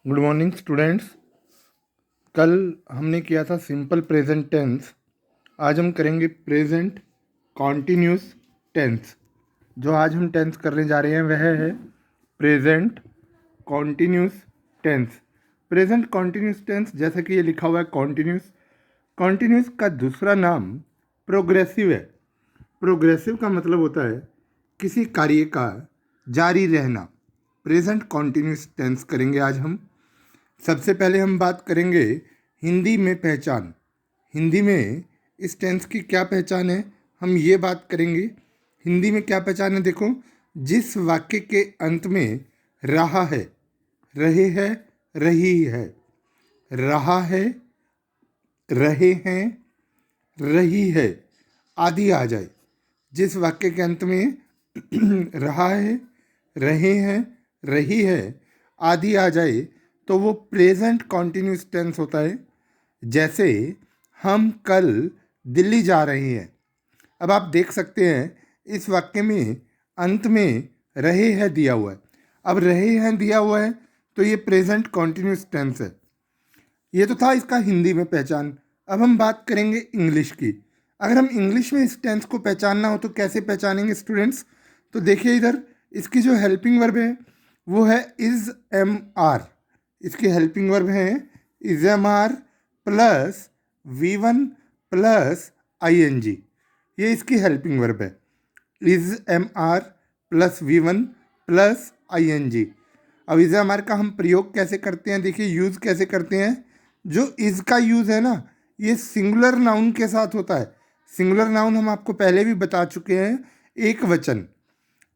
Good morning students. कल हमने किया था सिंपल प्रेजेंट टेंस। आज हम करेंगे प्रेजेंट कॉन्टिन्यूस टेंस। जो आज हम टेंस करने जा रहे हैं वह है present continuous tense. Present continuous tense जैसा कि ये लिखा हुआ है कॉन्टिन्यूस। कॉन्टिन्यूस का दूसरा नाम प्रोग्रेसिव है। प्रोग्रेसिव का मतलब होता है किसी कार्य का जारी रहना। प्रेजेंट कॉन्टिन्यूस टेंस करेंगे आज हम। सबसे पहले हम बात करेंगे हिंदी में पहचान। हिंदी में इस टेंस की क्या पहचान है, हम ये बात करेंगे। हिंदी में क्या पहचान है, देखो, जिस वाक्य के अंत में रहा है, रहे है, रही है, रहा है, रहे हैं, रही है आदि आ जाए। जिस वाक्य के अंत में रहा है, रहे हैं, रही है आदि आ जाए तो वो प्रेजेंट कॉन्टिन्यूस टेंस होता है। जैसे हम कल दिल्ली जा रहे हैं। अब आप देख सकते हैं इस वाक्य में अंत में रहे हैं दिया हुआ है। अब रहे हैं दिया हुआ है तो ये प्रेजेंट कॉन्टिन्यूस टेंस है। ये तो था इसका हिंदी में पहचान। अब हम बात करेंगे इंग्लिश की। अगर हम इंग्लिश में इस टेंस को पहचानना हो तो कैसे पहचानेंगे स्टूडेंट्स? तो देखिए इधर इसकी जो हेल्पिंग वर्ब है वो है इज एम आर। इसकी हेल्पिंग वर्ब है is am are plus V one plus I N G. ये इसकी हेल्पिंग वर्ब है, is am are plus V one plus I N G. अब इज एम आर का हम प्रयोग कैसे करते हैं, देखिए यूज़ कैसे करते हैं। जो इज का यूज़ है ना, ये सिंगुलर नाउन के साथ होता है। सिंगुलर नाउन हम आपको पहले भी बता चुके हैं, एक वचन।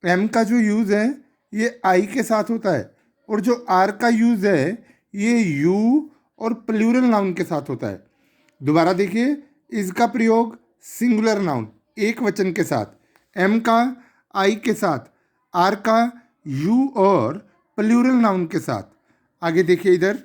एम का जो यूज़ है ये आई के साथ होता है, और जो आर का यूज़ है ये यू और प्लूरल नाउन के साथ होता है। दोबारा देखिए, इस का प्रयोग सिंगुलर नाउन एक वचन के साथ, एम का आई के साथ, आर का यू और प्लूरल नाउन के साथ। आगे देखिए इधर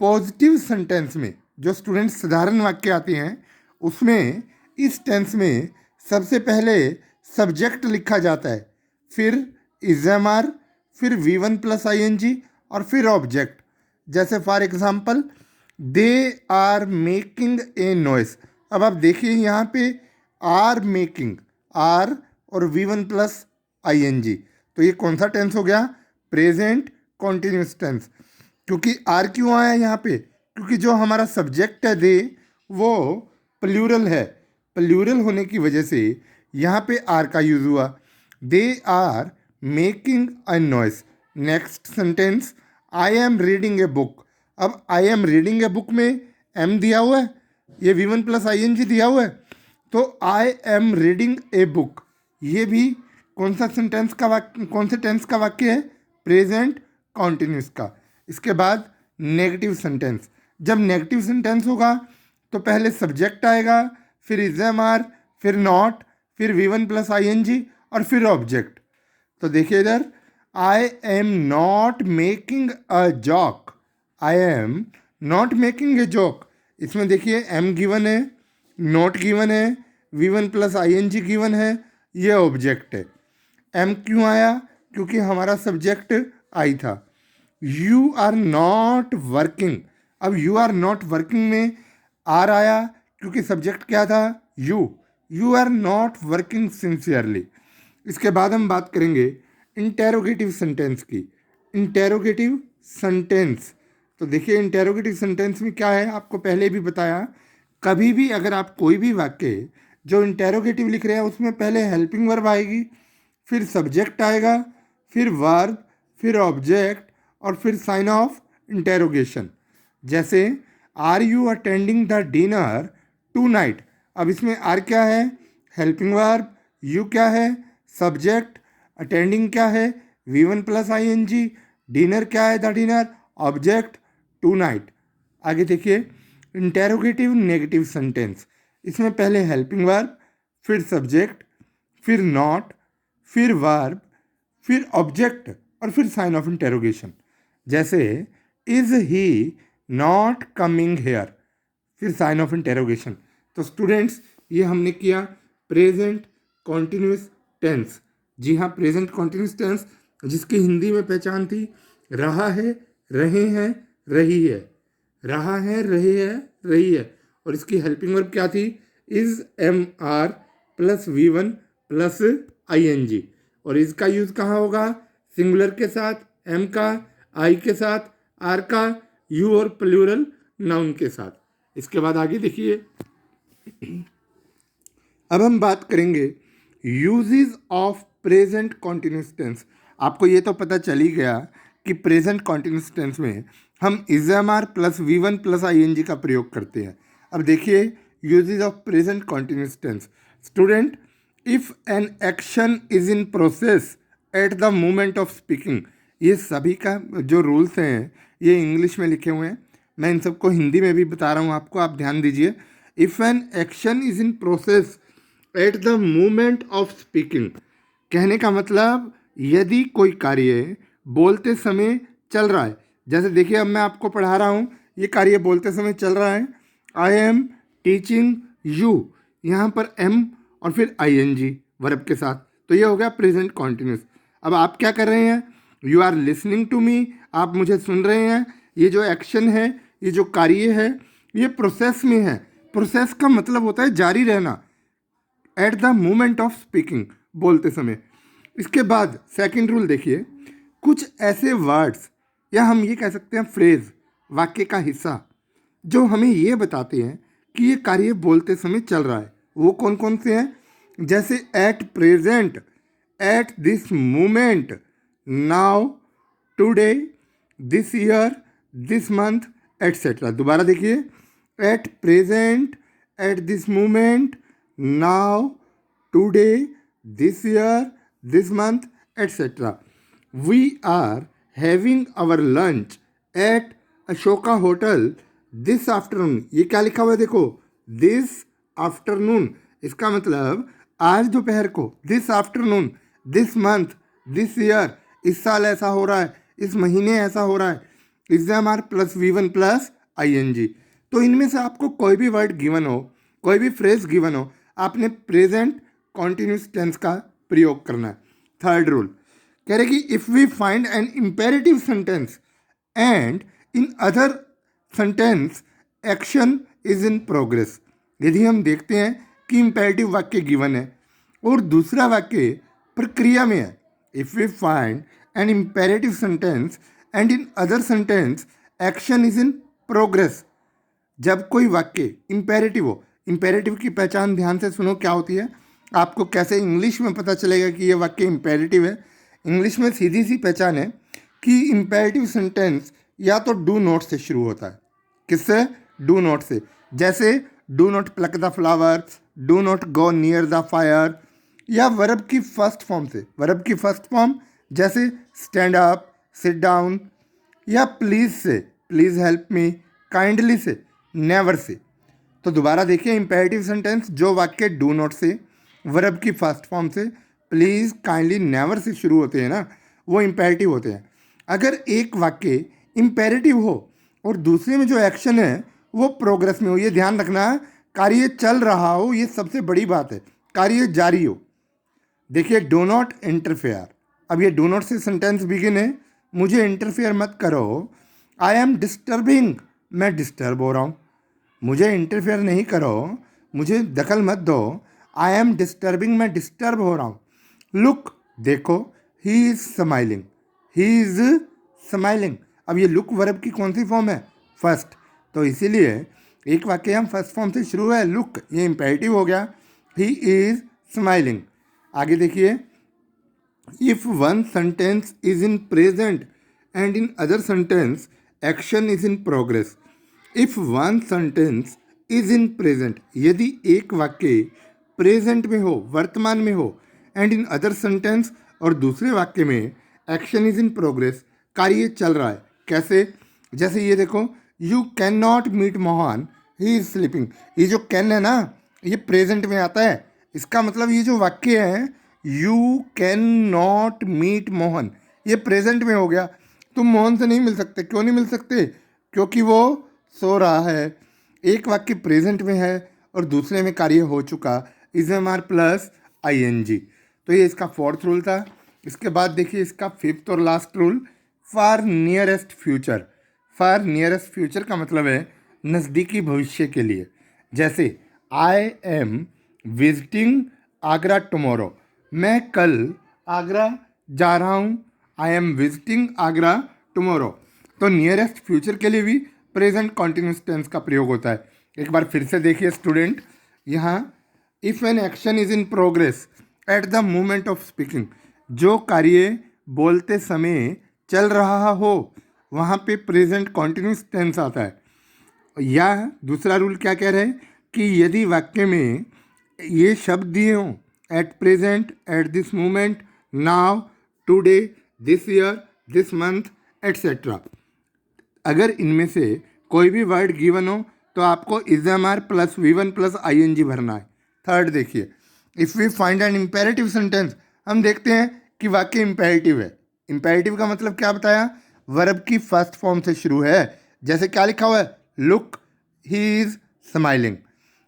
पॉजिटिव सेंटेंस में जो स्टूडेंट्स साधारण वाक्य आते हैं उसमें इस टेंस में सबसे पहले सब्जेक्ट लिखा जाता है, फिर इज एम आर, फिर V one plus I N G और फिर ऑब्जेक्ट। जैसे for example they are making a noise. अब आप देखिए यहाँ पे आर मेकिंग, आर और V one plus I N G, तो ये कौन सा टेंस हो गया? Present continuous tense. क्योंकि आर क्यों आया यहाँ पे? क्योंकि जो हमारा सब्जेक्ट है दे वो प्लूरल है। प्लूरल होने की वजह से यहाँ पे आर का यूज़ हुआ। They are making a noise. Next sentence, I am reading a book. अब I am reading a book में एम दिया हुआ है, ये V one plus I N G दिया हुआ है, तो I am reading a book ये भी कौन सा सेंटेंस का वाक्य, कौन से टेंस का वाक्य है? प्रेजेंट कॉन्टिन्यूस का। इसके बाद नेगेटिव सेंटेंस। जब नेगेटिव सेंटेंस होगा तो पहले सब्जेक्ट आएगा, फिर इज एम आर, फिर नॉट, फिर V one plus I N G और फिर ऑब्जेक्ट। तो देखिए इधर I am not making a joke. I am not making a joke, इसमें देखिए एम गिवन है, नॉट गिवन है, V one plus I N G given है, ये ऑब्जेक्ट है। एम क्यों आया? क्योंकि हमारा सब्जेक्ट आई था। You are not working. अब यू आर नॉट वर्किंग में आर आया क्योंकि सब्जेक्ट क्या था? You. You are not working sincerely. इसके बाद हम बात करेंगे इंटेरोगेटिव सेंटेंस की। इंटेरोगेटिव सेंटेंस, तो देखिए इंटेरोगेटिव सेंटेंस में क्या है, आपको पहले भी बताया। कभी भी अगर आप कोई भी वाक्य जो इंटेरोगेटिव लिख रहे हैं उसमें पहले हेल्पिंग वर्ब आएगी, फिर सब्जेक्ट आएगा, फिर वर्ब, फिर ऑब्जेक्ट और फिर साइन ऑफ इंटेरोगेशन। जैसे are you attending the dinner tonight. अब इसमें आर क्या है? Helping verb. यू क्या है? सब्जेक्ट। अटेंडिंग क्या है? V one plus I N G. Dinner क्या है? The dinner. Object tonight. आगे देखिए इंटेरोगेटिव नेगेटिव सेंटेंस। इसमें पहले हेल्पिंग वर्ब, फिर सब्जेक्ट, फिर नॉट, फिर वर्ब, फिर ऑब्जेक्ट और फिर साइन ऑफ इंटेरोगेशन। जैसे is he not coming here, फिर साइन ऑफ इंटेरोगेशन। तो स्टूडेंट्स ये हमने किया प्रेजेंट कॉन्टिन्यूस टेंस। जी हाँ, प्रेजेंट कॉन्टिन्यूस टेंस जिसकी हिंदी में पहचान थी रहा है, रहे हैं, रही है, रहा है, रहे है, रही है। और इसकी हेल्पिंग वर्ब क्या थी? Is am are plus V1 plus ING। और इसका यूज कहाँ होगा? सिंगुलर के साथ, एम का, आई के साथ, आर का, यू और प्लूरल नाउन के साथ। इसके बाद आगे देखिए, अब हम बात करेंगे uses of present continuous tense. आपको ये तो पता चल ही गया कि प्रेजेंट कॉन्टिन्यूस टेंस में हम is am are plus V1 plus ING का प्रयोग करते हैं। अब देखिए uses of present continuous tense. Student, if an action is in process at the moment of speaking, ये सभी का जो रूल्स हैं ये इंग्लिश में लिखे हुए हैं, मैं इन सबको हिंदी में भी बता रहा हूँ आपको, आप ध्यान दीजिए। If an action is in process at the moment of speaking, कहने का मतलब यदि कोई कार्य बोलते समय चल रहा है, जैसे देखिए अब मैं आपको पढ़ा रहा हूँ, ये कार्य बोलते समय चल रहा है। आई एम टीचिंग यू, यहाँ पर एम और फिर ING वर्ब के साथ, तो ये हो गया प्रेजेंट कॉन्टिन्यूस। अब आप क्या कर रहे हैं? You are listening to me, आप मुझे सुन रहे हैं। ये जो एक्शन है, ये जो कार्य है, ये प्रोसेस में है। प्रोसेस का मतलब होता है जारी रहना, eight the moment of speaking, बोलते समय। इसके बाद सेकंड रूल देखिए, कुछ ऐसे वर्ड्स या हम ये कह सकते हैं फ्रेज, वाक्य का हिस्सा, जो हमें ये बताते हैं कि ये कार्य बोलते समय चल रहा है, वो कौन कौन से हैं? जैसे at present, at this moment, now, today, this year, this month, etcetera. दोबारा देखिए, at present, at this moment, now, today, this year, this month, etcetera. We are having our lunch at Ashoka hotel this afternoon. ये क्या लिखा हुआ है देखो, this afternoon, इसका मतलब आज दोपहर को, this afternoon, this month, this year, इस साल ऐसा हो रहा है, इस महीने ऐसा हो रहा है, is am are plus V1 plus ING। तो इनमें से आपको कोई भी वर्ड गिवन हो, कोई भी फ्रेज गिवन हो, आपने प्रेजेंट कॉन्टिन्यूस टेंस का प्रयोग करना है। थर्ड रूल कह रहे कि if we find an imperative sentence and in other sentence action is in progress, यदि हम देखते हैं कि इम्पेरेटिव वाक्य गिवन है और दूसरा वाक्य प्रक्रिया में है, if we find an imperative sentence and in other sentence action is in progress, जब कोई वाक्य इम्पेरेटिव हो, इम्पेरेटिव की पहचान ध्यान से सुनो क्या होती है, आपको कैसे इंग्लिश में पता चलेगा कि ये वाक्य इम्पेरेटिव है। इंग्लिश में सीधी सी पहचान है कि इम्पेरेटिव सेंटेंस या तो डू नॉट से शुरू होता है। किससे? डू नॉट से। जैसे do not plug the flower, do not go near the fire, या वर्ब की फर्स्ट फॉर्म से। वर्ब की फर्स्ट फॉर्म जैसे स्टैंड अप, सिट डाउन, या प्लीज़ से, प्लीज़ हेल्प मी, काइंडली से, नेवर से। तो दोबारा देखिए, इम्पेरेटिव सेंटेंस जो वाक्य डू नॉट से, वर्ब की फर्स्ट फॉर्म से, प्लीज़, काइंडली, नेवर से शुरू होते हैं ना, वो इम्पेरेटिव होते हैं। अगर एक वाक्य इम्पेरेटिव हो और दूसरे में जो एक्शन है वो प्रोग्रेस में हो, ये ध्यान रखना, कार्य चल रहा हो, ये सबसे बड़ी बात है, कार्य जारी हो। देखिए डो नॉट इंटरफेयर, अब ये डो नॉट से सेंटेंस बिगिन है, मुझे इंटरफेयर मत करो। आई एम डिस्टर्बिंग, मैं डिस्टर्ब हो रहा हूँ, मुझे इंटरफेयर नहीं करो, मुझे दखल मत दो। आई एम डिस्टर्बिंग, मैं डिस्टर्ब हो रहा हूँ। लुक, देखो, he is smiling, he is smiling. अब ये लुक वर्ब की कौन सी फॉर्म है? फर्स्ट। तो इसीलिए एक वाक्य हम फर्स्ट फॉर्म से शुरू है, लुक, ये इम्पेरेटिव हो गया, ही इज़ स्माइलिंग। आगे देखिए, if one sentence is in present and in other sentence action is in progress. If one sentence is in present, यदि एक वाक्य प्रेजेंट में हो, वर्तमान में हो, एंड इन अदर सेंटेंस, और दूसरे वाक्य में एक्शन इज इन प्रोग्रेस, कार्य चल रहा है। कैसे? जैसे ये देखो, you can not meet Mohan, he is sleeping. ये जो कैन है ना, ये प्रेजेंट में आता है, इसका मतलब ये जो वाक्य है, you can not meet Mohan, ये प्रेजेंट में हो गया। तुम मोहन से नहीं मिल सकते। क्यों नहीं मिल सकते? क्योंकि वो सो रहा है। एक वाक्य प्रेजेंट में है और दूसरे में कार्य हो चुका, is am are plus ING। तो ये इसका फोर्थ रूल था। इसके बाद देखिए इसका फिफ्थ और लास्ट रूल, फार नियरेस्ट फ्यूचर। फार नियरेस्ट फ्यूचर का मतलब है नज़दीकी भविष्य के लिए। जैसे I am visiting Agra tomorrow, मैं कल आगरा जा रहा हूँ। I am visiting Agra tomorrow. तो नियरेस्ट फ्यूचर के लिए भी प्रेजेंट कॉन्टिन्यूस टेंस का प्रयोग होता है। एक बार फिर से देखिए स्टूडेंट, यहाँ if N action is in progress eight the moment of speaking, जो कार्य बोलते समय चल रहा हो वहाँ पे प्रेजेंट कॉन्टिन्यूस टेंस आता है। या दूसरा रूल क्या कह रहे हैं कि यदि वाक्य में ये शब्द दिए हों, eight present, at this moment, now, today, this year, this month, etcetera, अगर इनमें से कोई भी वर्ड गिवन हो तो आपको is plus V1 plus ING भरना है। थर्ड देखिए, if we find an imperative sentence, हम देखते हैं कि वाक्य इम्पेरेटिव है। इम्पेरेटिव का मतलब क्या बताया, वर्ब की फर्स्ट फॉर्म से शुरू है। जैसे क्या लिखा हुआ है, लुक ही इज़ स्माइलिंग,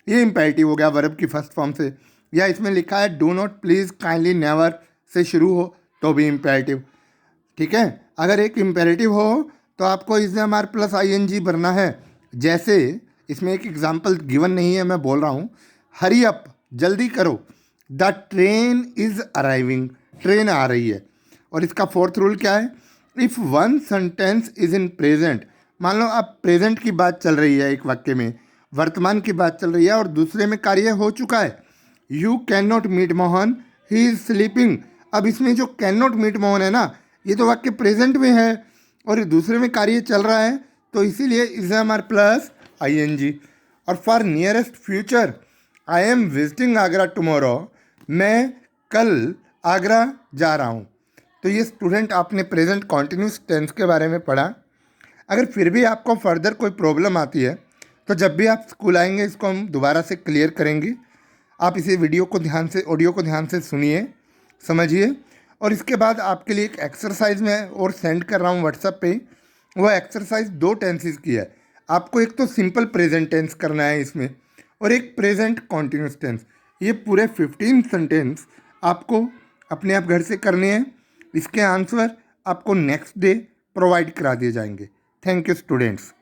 ये इम्पेरेटिव हो गया वर्ब की फर्स्ट फॉर्म से। या इसमें लिखा है do not please kindly never say शुरू हो तो भी इम्पेरेटिव। ठीक है, अगर एक इम्पेरेटिव हो तो आपको इज़ प्लस ING भरना है। जैसे इसमें एक एग्जाम्पल गिवन नहीं है, मैं बोल रहा हूँ, हरी अप, जल्दी करो, the train is arriving, train आ रही है। और इसका फोर्थ रूल क्या है, if one sentence is in present, मान लो अब प्रेजेंट की बात चल रही है, एक वाक्य में वर्तमान की बात चल रही है और दूसरे में कार्य हो चुका है, you can not meet Mohan, he is sleeping. अब इसमें जो कैन नॉट मीट मोहन है ना, ये तो वाक्य प्रेजेंट में है और दूसरे में कार्य चल रहा है, तो इसीलिए इज़ प्लस ING। और for nearest future, I am visiting Agra tomorrow, मैं कल आगरा जा रहा हूँ। तो ये स्टूडेंट आपने प्रेजेंट कॉन्टिन्यूस टेंस के बारे में पढ़ा। अगर फिर भी आपको फर्दर कोई प्रॉब्लम आती है तो जब भी आप स्कूल आएंगे इसको हम दोबारा से क्लियर करेंगे। आप इसे वीडियो को ध्यान से, ऑडियो को ध्यान से सुनिए, समझिए। और इसके बाद आपके लिए एक एक्सरसाइज में और सेंड कर रहा हूँ व्हाट्सएप पे। वो एक्सरसाइज 2 टेंसेस की है। आपको एक तो सिंपल प्रेजेंट टेंस करना है इसमें और एक प्रेजेंट कॉन्टिन्यूस टेंस। ये पूरे 15 सेंटेंस आपको अपने आप घर से करने हैं। इसके आंसर आपको नेक्स्ट डे प्रोवाइड करा दिए जाएंगे। Thank you students.